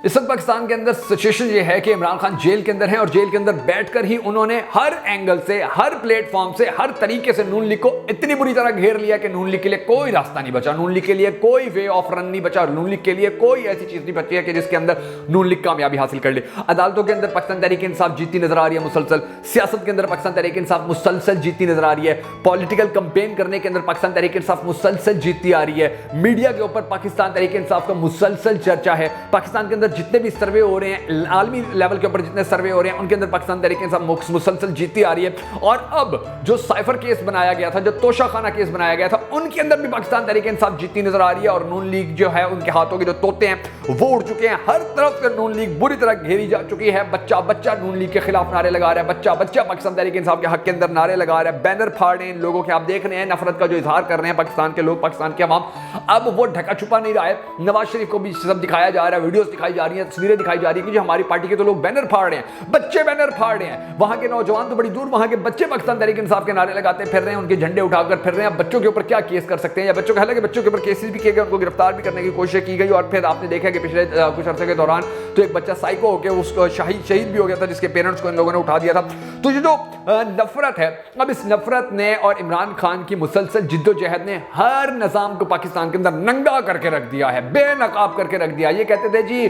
اس وقت پاکستان کے اندر سچویشن یہ ہے کہ عمران خان جیل کے اندر ہیں اور جیل کے اندر بیٹھ کر ہی انہوں نے ہر اینگل سے، ہر پلیٹ فارم سے، ہر طریقے سے نون لیگ کو اتنی بری طرح گھیر لیا کہ نون لیگ کے لیے کوئی راستہ نہیں بچا، نون لیگ کے لیے کوئی وے آف رن نہیں بچا، نون لیگ کے لیے کوئی ایسی چیز نہیں بچی ہے کہ جس کے اندر نون لیگ کامیابی حاصل کر لے۔ عدالتوں کے اندر پاکستان تحریک انصاف جیتی نظر آ رہی ہے مسلسل، سیاست کے اندر پاکستان تحریک انصاف مسلسل جیتی نظر آ رہی ہے، پولیٹیکل کمپین کرنے کے اندر پاکستان تحریک انصاف مسلسل جیتی آ رہی ہے، میڈیا کے اوپر پاکستان تحریک انصاف کا مسلسل چرچا ہے، پاکستان کے اندر جتنے بھی سروے ہو رہے ہیں، عالمی لیول کے اوپر جتنے سروے ہو رہے ہیں ان کے اندر پاکستان تحریک انصاف مسلسل جیتی آ رہی ہے۔ اور اب جو سائفر کیس بنایا گیا تھا، جو توشہ خانہ کیس بنایا گیا تھا، ان کے اندر بھی پاکستان تحریک انصاف جیتی نظر آ رہی ہے، اور نون لیگ جو ہے ان کے ہاتھوں کے جو طوطے ہیں وہ اڑ چکے ہیں، ہر طرف سے نون لیگ بری طرح گھیری جا چکی ہے، بچہ بچہ نون لیگ کے خلاف نعرے لگا رہا ہے، بچہ بچہ پاکستان تحریک انصاف کے حق کے اندر نعرے لگا رہا ہے، بینر پھاڑ رہے ہیں لوگوں کے، آپ دیکھ رہے ہیں نفرت کا جو اظہار کر رہے ہیں پاکستان کے لوگ، پاکستان کے عوام۔ اب وہ ڈھکا چھپا نہیں رہا ہے، نواز شریف کو بھی سب دکھایا جا رہا ہے، ویڈیوز دکھائی جا رہی ہیں، تصویریں دکھائی جا رہی ہیں کہ ہماری پارٹی کے تو لوگ بینر پھاڑ رہے ہیں، بچے بینر پھاڑ رہے ہیں، وہاں کے نوجوان تو بڑی دور، وہاں کے بچے پاکستان تحریک انصاف کے نعرے لگاتے پھر رہے ہیں، ان کے جھنڈے اٹھا کر پھر رہے ہیں۔ اب بچوں کے اوپر کیا کیس کر سکتے ہیں، یا بچوں کے حالانکہ بچوں کے اوپر کیسز بھی کیے گئے، ان کو گرفتار بھی کرنے کی کوشش کی گئی، اور پھر آپ نے دیکھا کہ پچھلے کچھ عرصے کے دوران تو ایک بچہ سائیکو ہو کے اس کو شہید بھی ہو گیا تھا، جس کے پیرنٹس کو ان لوگوں نے اٹھا دیا تھا۔ تو یہ جو نفرت ہے، اب اس نفرت نے اور عمران خان کی مسلسل جد و جہد نے ہر نظام کو پاکستان کے اندر ننگا کر کے رکھ دیا ہے، بے نقاب کر کے رکھ دیا۔ یہ کہتے تھے جی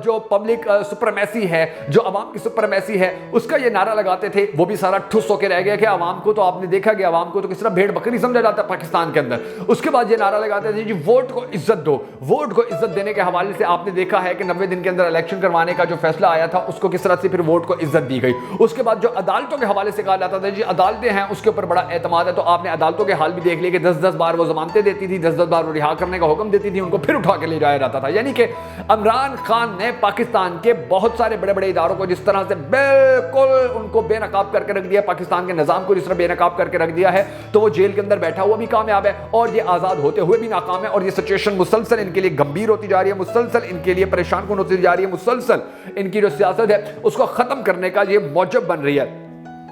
جو پبلک سپرمیسی ہے، جو عوام کی سپرمیسی ہے، اس کا یہ نعرہ لگاتے تھے، وہ بھی سارا ٹھس ہو کے رہ گیا کہ عوام کو تو آپ نے دیکھا کہ عوام کو تو کس طرح بھیڑ بکری سمجھا جاتا ہے پاکستان کے اندر۔ اس کے بعد یہ نعرہ لگاتے تھے جی ووٹ کو عزت دو، ووٹ کو عزت دینے کے حوالے سے آپ نے دیکھا ہے کہ 90 دن کے اندر الیکشن کروانے کا جو فیصلہ آیا تھا، اس کو کس طرح سے پھر ووٹ کو عزت دی گئی۔ اس کے بعد جو عدالتوں کے حوالے سے کہا جاتا تھا جی عدالتیں ہیں اس کے اوپر بڑا اعتماد ہے، تو آپ نے عدالتوں کے حال بھی دیکھ لیے کہ 10-10 بار وہ ضمانتیں دیتی تھی، 10-10 بار وہ رہا کرنے کا حکم دیتی تھی، ان کو پھر اٹھا کے لے جایا جاتا تھا۔ یعنی کہ عمران خان نے پاکستان کے بہت سارے بڑے بڑے اداروں کو جس طرح سے بالکل ان کو بے نقاب کر کے رکھ دیا، پاکستان کے نظام کو جس طرح بے نقاب کر کے رکھ دیا ہے، تو وہ جیل کے اندر بیٹھا ہوا بھی کامیاب ہے اور یہ آزاد ہوتے ہوئے بھی ناکام ہے، اور یہ سچویشن مسلسل ان کے لیے گمبھیر ہوتی جا رہی ہے، مسلسل ان کے لیے پریشان کن ہوتی جا رہی ہے، مسلسل ان کی جو سیاست ہے اس کو ختم کرنے کا یہ موجب بن رہی ہے۔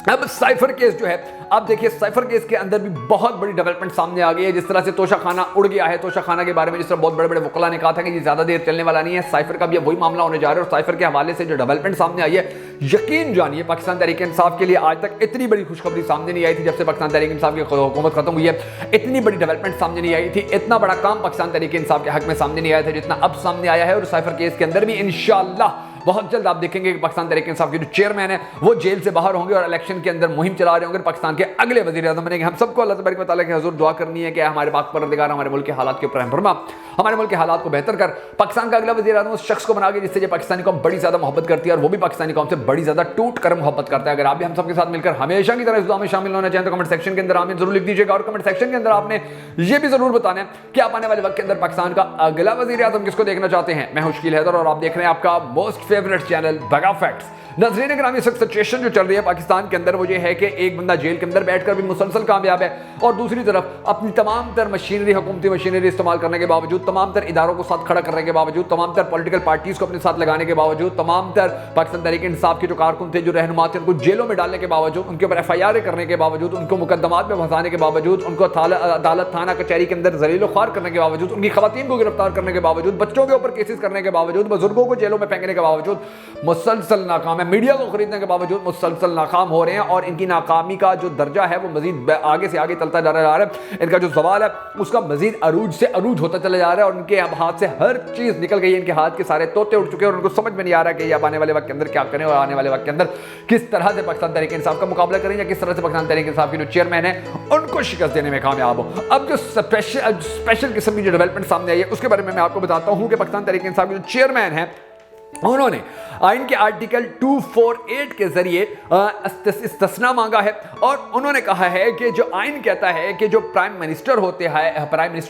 اب سائفر کیس جو ہے، آپ دیکھیے سائفر کیس کے اندر بھی بہت بڑی ڈیولپمنٹ سامنے آ گئی ہے، جس طرح سے توشہ خانہ اڑ گیا ہے، توشہ خانہ کے بارے میں جس طرح بہت بڑے بڑے وکلاء نے کہا تھا کہ یہ زیادہ دیر چلنے والا نہیں ہے، سائفر کا بھی اب وہی معاملہ ہونے جا رہا ہے، اور سائفر کے حوالے سے جو ڈیولپمنٹ سامنے آئی ہے، یقین جانیے پاکستان تحریک انصاف کے لیے آج تک اتنی بڑی خوشخبری سامنے نہیں آئی تھی جب سے پاکستان تحریک انصاف کی حکومت ختم ہوئی ہے، اتنی بڑی ڈیولپمنٹ سامنے نہیں آئی تھی، اتنا بڑا کام پاکستان تحریک انصاف کے حق میں سامنے نہیں آیا تھا جتنا اب سامنے آیا ہے۔ اور سائفر کیس کے اندر بھی انشاءاللہ بہت جلد آپ دیکھیں گے کہ پاکستان تحریک انصاف کے جو چیئرمین ہیں وہ جیل سے باہر ہوں گے اور الیکشن کے اندر مہم چلا رہے ہوں گے، پاکستان کے اگلے وزیر اعظم بنیں گے۔ ہم سب کو اللہ تبارک و تعالیٰ کے حضور دعا کرنی ہے کہ ہمارے پاک پروردگار ہمارے ملک کے حالات کے اوپر رحم فرما، ہمارے ملک کے حالات کو بہتر کر، پاکستان کا اگلا وزیر اعظم اس شخص کو بنا کے جس سے یہ پاکستانی قوم بڑی زیادہ محبت کرتی ہے، اور وہ بھی پاکستانی قوم سے بڑی زیادہ ٹوٹ کر محبت کرتا ہے۔ اگر آپ بھی ہم سب کے ساتھ مل کر ہمیشہ کی طرح اس دعا میں شامل ہونا چاہیں تو کمنٹ سیکشن کے اندر آمین ضرور لکھ دیجیے گا، اور کمنٹ سیکشن کے اندر آپ نے یہ بھی ضرور بتانا ہے کہ آپ آنے والے وقت کے اندر پاکستان کا اگلا وزیر اعظم کس کو دیکھنا چاہتے ہیں۔ میں ہوں شکیل حیدر اور آپ دیکھ رہے ہیں آپ کا موسٹ فیوریٹ چینل بگا فیکٹس۔ ناظرین گرامی، اس وقت سچویشن جو چل رہی ہے پاکستان کے اندر وہ یہ ہے کہ ایک بندہ جیل کے اندر بیٹھ کر بھی مسلسل کامیاب ہے، اور دوسری طرف اپنی تمام تر مشینری، حکومتی مشینری استعمال کرنے کے باوجود، تمام تر اداروں کو ساتھ کھڑا کرنے کے باوجود، تمام تر پولیٹیکل پارٹیز کو اپنے ساتھ لگانے کے باوجود، تمام تر پاکستان تحریک انصاف کے جو کارکن تھے، جو رہنما تھے، ان کو جیلوں میں ڈالنے کے باوجود، ان کے اوپر FIR کرنے کے باوجود، ان کو مقدمات میں پھنسانے کے باوجود، ان کو عدالت تھانہ کچہری کے اندر ذلیل و خوار کرنے کے باوجود، ان کی خواتین کو گرفتار کرنے کے باوجود، بچوں کے اوپر کیسز کرنے کے باوجود، بزرگوں کو جیلوں میں پھینکنے کے باوجود مسلسل ناکام ہے، میڈیا کو خریدنے کے باوجود مسلسل ناکام ہو رہے ہیں، اور ان کی ناکامی کا جو درجہ ہے وہ مزید آگے سے آگے چلتا جا رہا ہے، ان کا جو زوال ہے اس کا مزید عروج سے عروج ہوتا چلا جا رہا ہے، اور ان کے اب ہاتھ سے ہر چیز نکل گئی ہے، ان کے ہاتھ کے سارے طوطے اڑ چکے ہیں، اور ان کو سمجھ میں نہیں آ رہا کہ یہ اب آنے والے وقت کے اندر کیا کریں، اور آنے والے وقت کے اندر کس طرح سے پاکستان تحریک انصاف کا مقابلہ کریں، یا کس طرح سے پاکستان تحریک انصاف کے جو چیئرمین ہیں ان کو شکست دینے میں کامیاب ہو۔ اب جو اسپیشل قسم کی جو ڈیولپمنٹ سامنے آئی ہے اس کے بارے میں آپ کو بتاتا ہوں کہ پاکستان تحریک انصاف کے جو چیئرمین ہیں انہوں نے آئین کے آرٹیکل 248 کے ذریعے استثناء مانگا ہے، اور انہوں نے کہا ہے کہ جو آئین کہتا ہے کہ جو پرائم منسٹر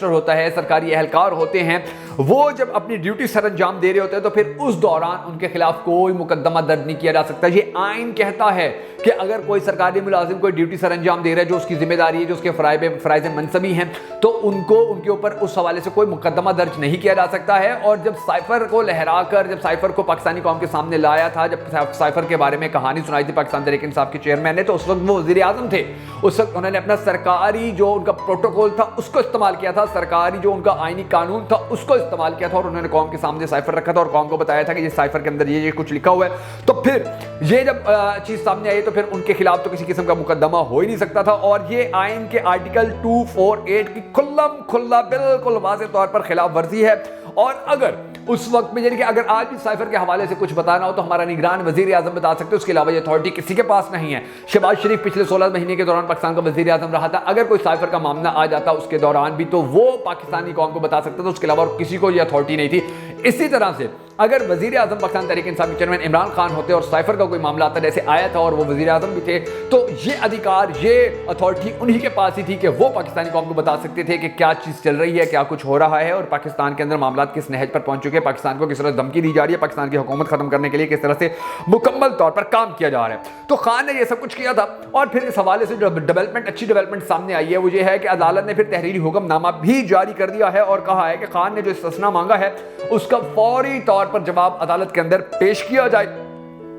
ہوتا ہے، سرکاری اہلکار ہوتے ہیں، وہ جب اپنی ڈیوٹی سر انجام دے رہے ہوتے ہیں تو پھر اس دوران ان کے خلاف کوئی مقدمہ درج نہیں کیا جا سکتا۔ یہ آئین کہتا ہے کہ اگر کوئی سرکاری ملازم کوئی ڈیوٹی سر انجام دے رہا ہے جو اس کی ذمہ داری ہے، جو اس کے فرائض منصبی ہیں، تو ان کے اوپر اس حوالے سے کوئی مقدمہ درج نہیں کیا جا سکتا ہے۔ اور جب سائفر کو لہرا کر، جب سائفر سائفر کو پاکستانی قوم کے سامنے لایا تھا، جب سائفر کے بارے میں کہانی سنائی تھی پاکستان تحریک انصاف کے چیئرمین نے، تو اس وقت وہ وزیر اعظم تھے، اس وقت انہوں نے اپنا سرکاری جو ان کا پروٹوکول تھا اس کو استعمال کیا تھا، سرکاری جو ان کا آئینی قانون تھا اس کو استعمال کیا تھا، اور انہوں نے قوم کے سامنے سائفر رکھا تھا اور قوم کو بتایا تھا کہ یہ سائفر کے اندر یہ کچھ لکھا ہوا ہے۔ تو پھر یہ جب چیز سامنے آئی تو پھر ان کے خلاف تو کسی قسم کا مقدمہ ہو ہی نہیں سکتا تھا، اور یہ آئین کے آرٹیکل 248 کی کھلم کھلا بالکل واضح طور پر خلاف ورزی ہے۔ اور اگر اس وقت میں یعنی کہ اگر آج بھی سائفر کے حوالے سے کچھ بتانا ہو تو ہمارا نگران وزیر اعظم بتا سکتے، اس کے علاوہ یہ اتھارٹی کسی کے پاس نہیں ہے۔ شہباز شریف پچھلے 16 مہینے کے دوران پاکستان کا وزیر اعظم رہا تھا، اگر کوئی سائفر کا معاملہ آ جاتا اس کے دوران بھی تو وہ پاکستانی قوم کو بتا سکتا تھا، اس کے علاوہ اور کسی کو یہ اتھارٹی نہیں تھی۔ اسی طرح سے اگر وزیر اعظم پاکستان تحریک انصاف کے چیئرمین عمران خان ہوتے اور سائفر کا کوئی معاملہ آتا جیسے آیا تھا اور وہ وزیر اعظم بھی تھے، تو یہ ادھیکار یہ اتھارٹی انہی کے پاس ہی تھی کہ وہ پاکستانی قوم کو بتا سکتے تھے کہ کیا چیز چل رہی ہے، کیا کچھ ہو رہا ہے، اور پاکستان کے اندر معاملات کس نہج پر پہنچ چکے ہیں، پاکستان کو کس طرح دھمکی دی جا رہی ہے، پاکستان کی حکومت ختم کرنے کے لیے کس طرح سے مکمل طور پر کام کیا جا رہا ہے۔ تو خان نے یہ سب کچھ کیا تھا، اور پھر اس حوالے سے جو اچھی ڈیولپمنٹ سامنے آئی ہے وہ یہ ہے کہ عدالت نے پھر تحریری حکم نامہ بھی جاری کر دیا ہے اور کہا ہے کہ خان نے جو استثنا مانگا ہے اس کا فوری طور پر جواب عدالت کے اندر پیش کیا جائے۔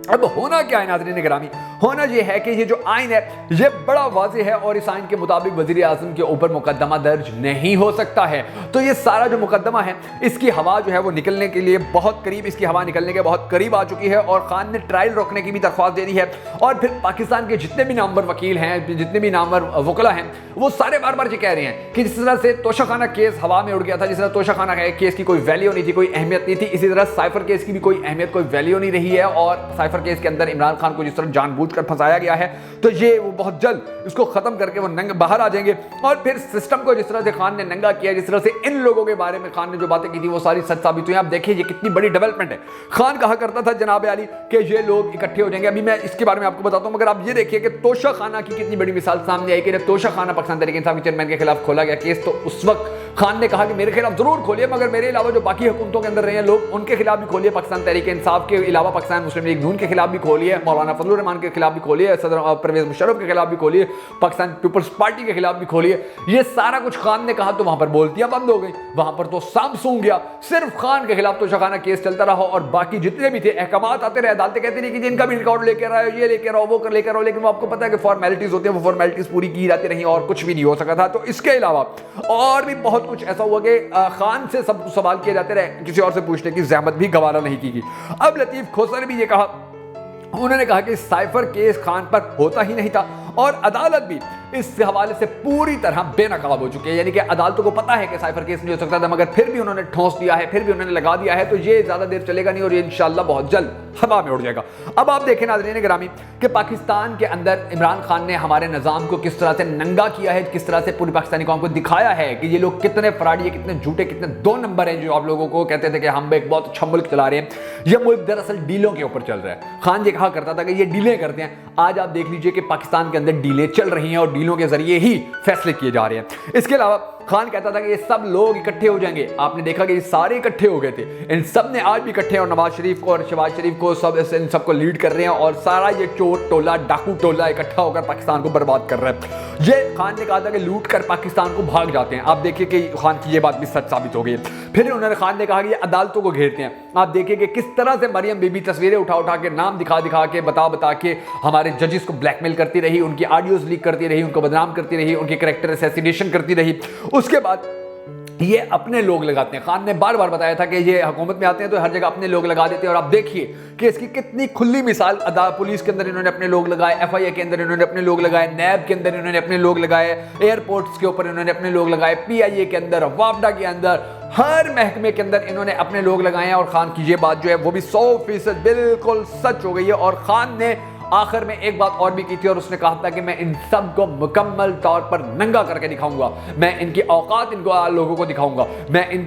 اب ہونا کیا ہے ناظرین گرامی، ہونا یہ ہے کہ یہ جو آئین ہے یہ بڑا واضح ہے، اور اس آئین کے مطابق وزیر اعظم کے اوپر مقدمہ درج نہیں ہو سکتا ہے۔ تو یہ سارا جو مقدمہ ہے اس کی ہوا جو ہے وہ نکلنے کے لیے بہت قریب، اس کی ہوا نکلنے کے بہت قریب آ چکی ہے، اور خان نے ٹرائل روکنے کی بھی درخواست دے دی ہے۔ اور پھر پاکستان کے جتنے بھی نامور وکیل ہیں، جتنے بھی نامور وکلا ہیں، وہ سارے بار بار یہ کہہ رہے ہیں کہ جس طرح سے توشہ خانہ کیس ہوا میں اڑ گیا تھا، جس طرح توشہ خانہ کیس کی کوئی ویلیو نہیں تھی، کوئی اہمیت نہیں تھی، اسی طرح سائفر کیس کی بھی کوئی اہمیت، کوئی ویلیو نہیں رہی ہے، اور سائفر کیس کے اندر عمران خان کو جس طرح جان بوجھ کر پھنسایا گیا ہے تو یہ وہ بہت جلد اس کو ختم کر کے وہ ننگ باہر آ جائیں گے۔ اور پھر سسٹم کو جس طرح سے خان نے ننگا کیا، جس طرح سے ان لوگوں کے بارے میں خان نے جو باتیں کی تھی وہ ساری سچ ثابت ہوئی۔ آپ دیکھیں یہ کتنی بڑی ڈیولپمنٹ ہے۔ خان کہا کرتا تھا جناب علی کہ یہ لوگ اکٹھے ہو جائیں گے، ابھی میں اس کے بارے میں آپ کو بتاتا ہوں، مگر آپ یہ دیکھیے کہ توشہ خانہ کی کتنی بڑی مثال سامنے آئی کہ جب توشہ خانہ پاکستان تحریک انصاف کے چیئرمین کے خلاف کھولا گیا کیس تو اس وقت خان نے کہا کہ میرے خلاف ضرور کھولیے، مگر میرے علاوہ جو باقی حکومتوں کے اندر رہے ہیں لوگ ان کے خلاف بھی کھولیے، پاکستان تحریک انصاف کے علاوہ پاکستان مسلم لیگ نون کے خلاف بھی کھولیے، مولانا فضل الرحمان کے خلاف بھی کھولیے، صدر پرویز مشرف کے خلاف بھی کھولیے، پاکستان پیپلز پارٹی کے خلاف بھی کھولیے۔ یہ سارا کچھ خان نے کہا تو وہاں پر بولتیاں بند ہو گئی، وہاں پر تو سام سونگ گیا، صرف خان کے خلاف توشہ خانہ کیس چلتا رہا، اور باقی جتنے بھی تھے احکامات آتے رہے، عدالتیں کہتی رہی کہ جن کا بھی ریکارڈ لے کے رہا ہے، یہ لے کے رہو، وہ لے کے رہو، لیکن وہ آپ کو پتہ ہے کہ فارمیلٹیز ہوتی ہیں، وہ فارمیلٹیز پوری کی جاتی رہی اور کچھ بھی نہیں ہو سکا تھا۔ تو اس کے علاوہ اور بھی بہت کچھ ایسا ہوا کہ خان سے سب کچھ سوال کیے جاتے رہے، کسی اور سے پوچھنے کی زحمت بھی گوارا نہیں کی گئی۔ اب لطیف کھوسر نے بھی یہ کہا، انہوں نے کہا کہ سائفر کیس خان پر ہوتا ہی نہیں تھا، اور عدالت بھی اس حوالے سے پوری طرح بے نقاب ہو چکی ہے، یعنی کہ عدالتوں کو پتا ہے کہ سائفر کیس نہیں ہو سکتا تھا، مگر پھر بھی انہوں نے ٹھونس دیا ہے، پھر بھی انہوں نے لگا دیا ہے، تو یہ زیادہ دیر چلے گا نہیں اور یہ انشاءاللہ بہت جلد ہوا میں اڑ جائے گا۔ اب آپ دیکھیں ناظرین گرامی کہ پاکستان کے اندر عمران خان نے ہمارے نظام کو کس طرح سے ننگا کیا ہے، کس طرح سے پوری پاکستانی قوم کو دکھایا ہے کہ یہ لوگ کتنے فراڈی ہیں، کتنے جھوٹے، کتنے دو نمبر ہیں، جو آپ لوگوں کو کہتے تھے کہ ہم ایک بہت اچھا ملک چلا رہے ہیں۔ یہ ملک دراصل ڈیلوں کے اوپر چل رہا ہے۔ خان یہ کہا کرتا تھا کہ یہ ڈیلیں کرتے ہیں، آج آپ دیکھ لیجئے کہ پاکستان کے اندر ڈیلیں چل رہی ہیں اور ڈیلوں کے ذریعے ہی فیصلے کیے جا رہے ہیں۔ اس کے علاوہ خان کہتا تھا کہ یہ سب لوگ اکٹھے ہو جائیں گے، آپ نے دیکھا کہ یہ سارے اکٹھے ہو گئے تھے، ان سب نے آج بھی اکٹھے، اور نواز شریف کو اور شہباز شریف کو ان سب کو لیڈ کر رہے ہیں، اور سارا یہ چور ٹولہ، ڈاکو ٹولہ اکٹھا ہو کر پاکستان کو برباد کر رہا ہے۔ یہ خان نے کہا تھا کہ لوٹ کر پاکستان کو بھاگ جاتے ہیں، آپ دیکھیں کہ خان کی یہ بات بھی سچ ثابت ہو گئی ہے۔ پھر انہوں نے خان نے کہا کہ یہ عدالتوں کو گھیرتے ہیں، آپ دیکھیں کہ کس طرح سے مریم بی بی تصویریں اٹھا کے نام دکھا کے بتا کے ہمارے ججز کو بلیک میل کرتی رہی، ان کی آڈیوز لیک کرتی رہی، ان کو بدنام کرتی رہی، ان کی کریکٹر اسیسینیشن کرتی رہی۔ اس کے بعد یہ اپنے لوگ لگاتے ہیں، خان نے بار بار بتایا تھا کہ یہ حکومت میں آتے ہیں تو ہر جگہ اپنے لوگ لگا دیتے ہیں، اور آپ دیکھیے کہ اس کی کتنی کھلی مثال پولیس کے اندر انہوں نے اپنے لوگ لگائے، ایف آئی اے کے اندر انہوں نے اپنے لوگ لگائے، نیب کے اندر انہوں نے اپنے لوگ لگائے، ایئرپورٹس کے اوپر انہوں نے اپنے لوگ لگائے، پی آئی اے کے اندر، وافڈا کے اندر، ہر محکمے کے اندر انہوں نے اپنے لوگ لگائے ہیں۔ اور خان کی یہ بات جو ہے وہ بھی 100% بالکل سچ ہو گئی ہے، اور خان نے آخر میں ایک بات اور بھی کی تھی، اور اس نے کہا تھا کہ میں ان سب کو مکمل طور پر ننگا کر کے دکھاؤں گا، میں ان کی اوقات ان کو لوگوں کو دکھاؤں گا، میں ان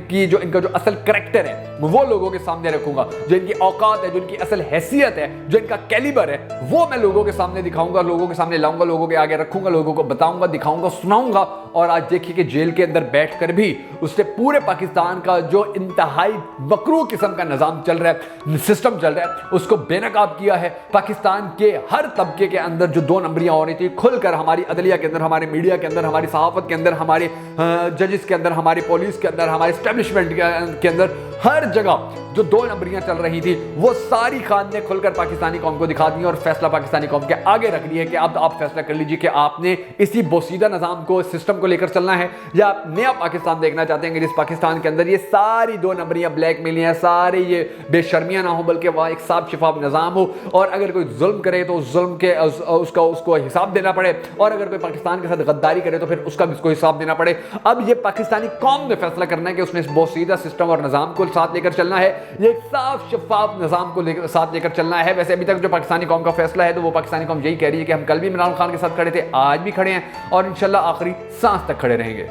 کا جو اصل کریکٹر ہے وہ لوگوں کے سامنے رکھوں گا، جو ان کی اوقات ہے، جو ان کی اصل حیثیت ہے، جو ان کا کیلیبر ہے، وہ میں لوگوں کے سامنے دکھاؤں گا، لوگوں کے سامنے لاؤں گا، لوگوں کے آگے رکھوں گا، لوگوں کو بتاؤں گا، دکھاؤں گا، سناؤں گا۔ اور آج دیکھیے کہ جیل کے اندر بیٹھ کر بھی اس نے پورے پاکستان کا جو انتہائی مکروہ قسم کا نظام چل رہا ہے، سسٹم چل رہا ہے، اس کو بے نقاب کیا ہے۔ پاکستان کے ہر طبقے کے اندر جو دو نمبریاں ہو رہی تھی، کھل کر ہماری عدلیہ کے اندر، ہمارے میڈیا کے اندر، ہماری صحافت کے اندر، ہمارے ججز کے اندر، ہماری پولیس کے اندر، ہمارے اسٹیبلشمنٹ کے اندر، ہر جگہ جو 2 نمبریاں چل رہی تھی وہ ساری خان نے کھل کر پاکستانی قوم کو دکھا دی اور فیصلہ پاکستانی قوم کے آگے رکھ دیا کہ اب آپ فیصلہ کر لیجیے کہ آپ نے اسی بوسیدہ نظام کو سسٹم کو لے کر چلنا ہے یا آپ نیا پاکستان دیکھنا چاہتے ہیں کہ جس پاکستان کے اندر یہ ساری 2 نمبریاں بلیک میل ہیں, سارے یہ بے شرمیاں نہ ہوں, بلکہ وہاں ایک صاف شفاف نظام ہو, اور اگر کوئی ظلم کرے تو اس ظلم کے اس کو حساب دینا پڑے, اور اگر کوئی پاکستان کے ساتھ غداری کرے تو پھر اس کا بھی اس کو حساب دینا پڑے. اب یہ پاکستانی قوم نے فیصلہ کرنا ہے کہ اس نے اس بوسیدہ سسٹم اور نظام کو ساتھ لے کر چلنا ہے, یہ ایک صاف شفاف نظام کو ساتھ لے کر چلنا ہے. ویسے ابھی تک جو پاکستانی قوم کا فیصلہ ہے تو وہ پاکستانی قوم یہی کہہ رہی ہے کہ ہم کل بھی عمران خان کے ساتھ کھڑے تھے, آج بھی کھڑے ہیں, اور انشاءاللہ آخری سانس تک کھڑے رہیں گے.